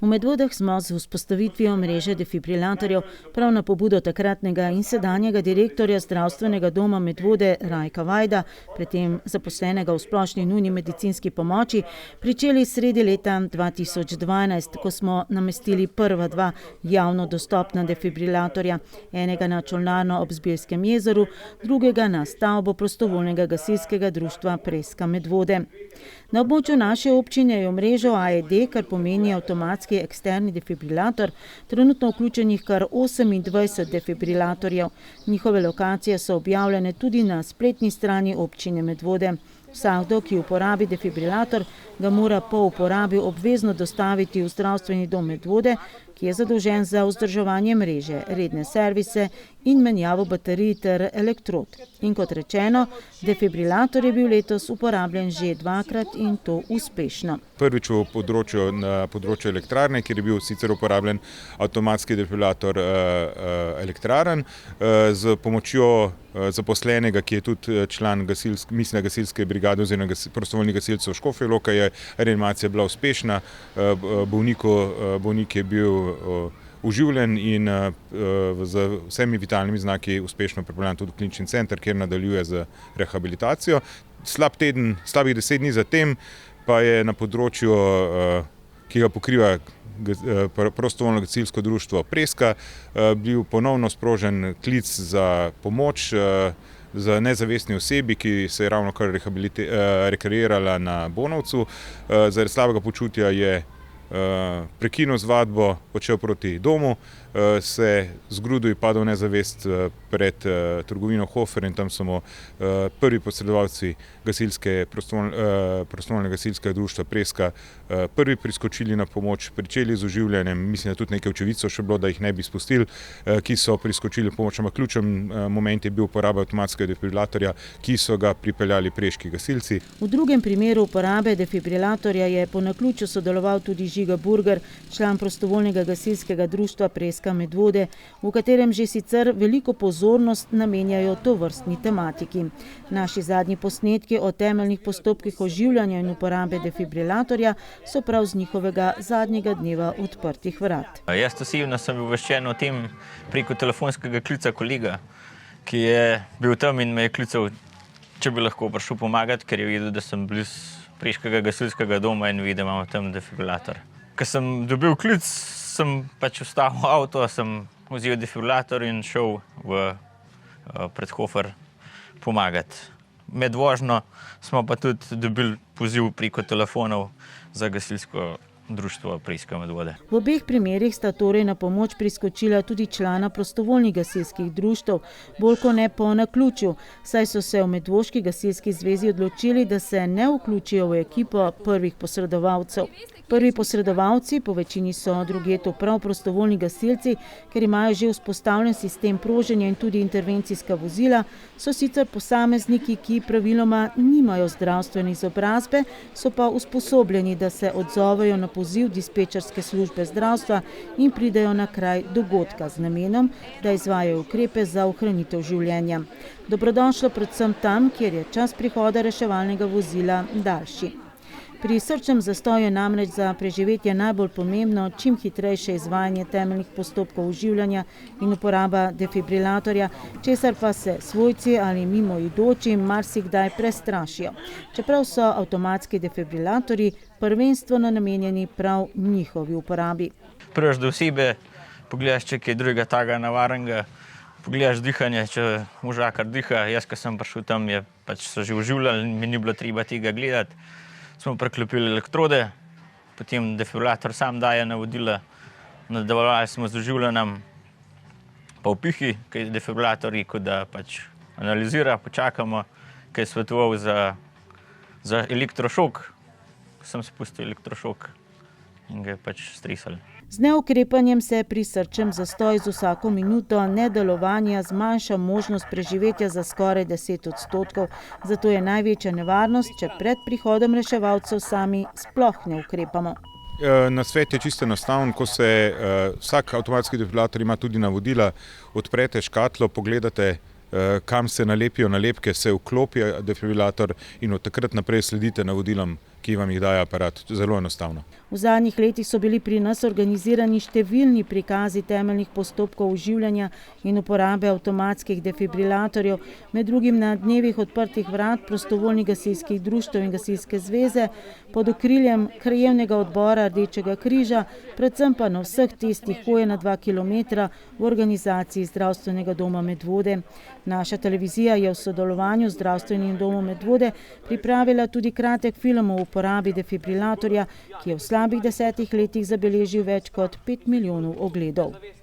V Medvodah smo z vzpostavitvijo mreže defibrilatorjev prav na pobudo takratnega in sedanjega direktorja zdravstvenega doma Medvode Rajka Vajda, predtem zaposlenega v splošni nujni medicinski pomoči, pričeli sredi leta 2012, ko smo namestili prva dva javno dostopna defibrilatorja, enega na Čolnarno ob Zbiljskem jezeru, drugega na stavbo prostovoljnega gasilskega društva Preska Medvode. Na območju naše občine je v mrežo AED, kar pomeni avtomatski eksterni defibrilator, trenutno vključenih kar 28 defibrilatorjev. Njihove lokacije so objavljene tudi na spletni strani občine Medvode. Vsakdo, ki uporabi defibrilator, ga mora po uporabi obvezno dostaviti v zdravstveni dom Medvode, ki je zadolžen za vzdrževanje mreže, redne servise in menjavo baterij ter elektrod. In kot rečeno, defibrilator je bil letos uporabljen že dvakrat in to uspešno. Prvič na področju elektrarne, kjer je bil sicer uporabljen avtomatski defibrilator elektrarn, z pomočjo zaposlenega, ki je tudi član mestne gasilske brigade oziroma prostovoljnih gasilcev Škofje Loka, je reanimacija bila uspešna, bolnik je bil oživljen in z vsemi vitalnimi znaki uspešno prepeljan tudi v klinični center, kjer nadaljuje z rehabilitacijo. Slabih 10 dni zatem pa je na področju, ki ga pokriva prostovoljno gasilsko društvo Preska, bil ponovno sprožen klic za pomoč za nezavestni osebi, ki se je ravnokar rekreirala na Bonovcu. Zaradi slabega počutja je prekinil z vadbo, odšel proti domu, se zgrudil in padel nezavest pred trgovino Hofer in tam so mu prvi posredovalci prostovoljnega gasilskega društva Preska prvi priskočili na pomoč, pričeli z oživljanjem, mislim, da tudi nekaj očividcev še bilo, da jih ne bi spustili, ki so priskočili na pomoč, ampak ključen moment je bil uporaba avtomatskega defibrilatorja, ki so ga pripeljali preški gasilci. V drugem primeru uporabe defibrilatorja je po naključju sodeloval tudi Žiga Burger, član prostovoljnega gasilskega društva Preska Medvode, v katerem že sicer veliko pozornost namenjajo tovrstni tematiki. Naši zadnji posnetki o temeljnih postopkih oživljanja in uporabe defibrilatorja so prav z njihovega zadnjega dneva odprtih vrat. Jaz osebno sem bil obveščen o tem preko telefonskega klica kolega, ki je bil tam in me je klical, če bi lahko prišel pomagati, ker je videl, da sem blizu preškega gasilskega doma in videl, da imamo tam defibrilator. Ko sem dobil klic, sem pač vstal v avto, sem vzel defibrilator in šel pred Hofer pomagati. Med vožnjo smo pa tudi dobili poziv preko telefonov za gasilsko društvo Preska Medvode. V obeh primerih sta torej na pomoč priskočila tudi člana prostovoljnih gasilskih društev, bolj kot ne po naključju, saj so se v Medvoški gasilski zvezi odločili, da se ne vključijo v ekipo prvih posredovalcev. Prvi posredovalci, po večini so drugje to prav prostovoljni gasilci, ker imajo že vzpostavljen sistem proženja in tudi intervencijska vozila, so sicer posamezniki, ki praviloma nimajo zdravstvene izobrazbe, so pa usposobljeni, da se odzovejo na poziv dispečerske službe zdravstva in pridejo na kraj dogodka z namenom, da izvajajo ukrepe za ohranitev življenja. Dobrodošlo predvsem tam, kjer je čas prihoda reševalnega vozila daljši. Pri srčnem zastoju je namreč za preživetje najbolj pomembno čim hitrejše izvajanje temeljnih postopkov oživljanja in uporaba defibrilatorja, česar pa se svojci ali mimoidoči marsikdaj prestrašijo. Čeprav so avtomatski defibrilatorji prvenstveno namenjeni prav njihovi uporabi. Prideš do osebe, pogledaš, če je drugega taga navarenega, pogledaš dihanje, če možakar diha. Jaz, ko sem prišel tam, so že oživljali in mi ni bilo treba tega gledati. Smo preklopili elektrode, potem defibrilator sam daje navodila, nadaljevali smo z oživljanjem pa vpihi, kaj je defibrilator rekel, da analizira, počakamo, kaj je svetoval za elektrošok. Sem spustil elektrošok in ga je stresali. Z neukrepanjem se pri srčnem zastoju z vsako minuto nedelovanja zmanjša možnost preživetja za skoraj 10%, zato je največja nevarnost, če pred prihodom reševalcev sami sploh ne ukrepamo. Nasvet je čisto enostaven, ko se vsak avtomatski defibrilator ima tudi navodila, odprete škatlo, pogledate, kam se nalepijo nalepke, se vklopi defibrilator in od takrat naprej sledite navodilom ki vam jih daje aparat. Zelo enostavno. V zadnjih letih so bili pri nas organizirani številni prikazi temeljnih postopkov oživljanja in uporabe avtomatskih defibrilatorjev, med drugim na dnevih odprtih vrat prostovoljnih gasilskih društev in gasilske zveze, pod okriljem krajevnega odbora Rdečega križa, predvsem pa na vseh testih hoje na 2 kilometra v organizaciji Zdravstvenega doma Medvode. Naša televizija je v sodelovanju z Zdravstvenim domom Medvode pripravila tudi kratek film o uporabi defibrilatorja, ki je v slabih 10 letih zabeležil več kot 5 milijonov ogledov.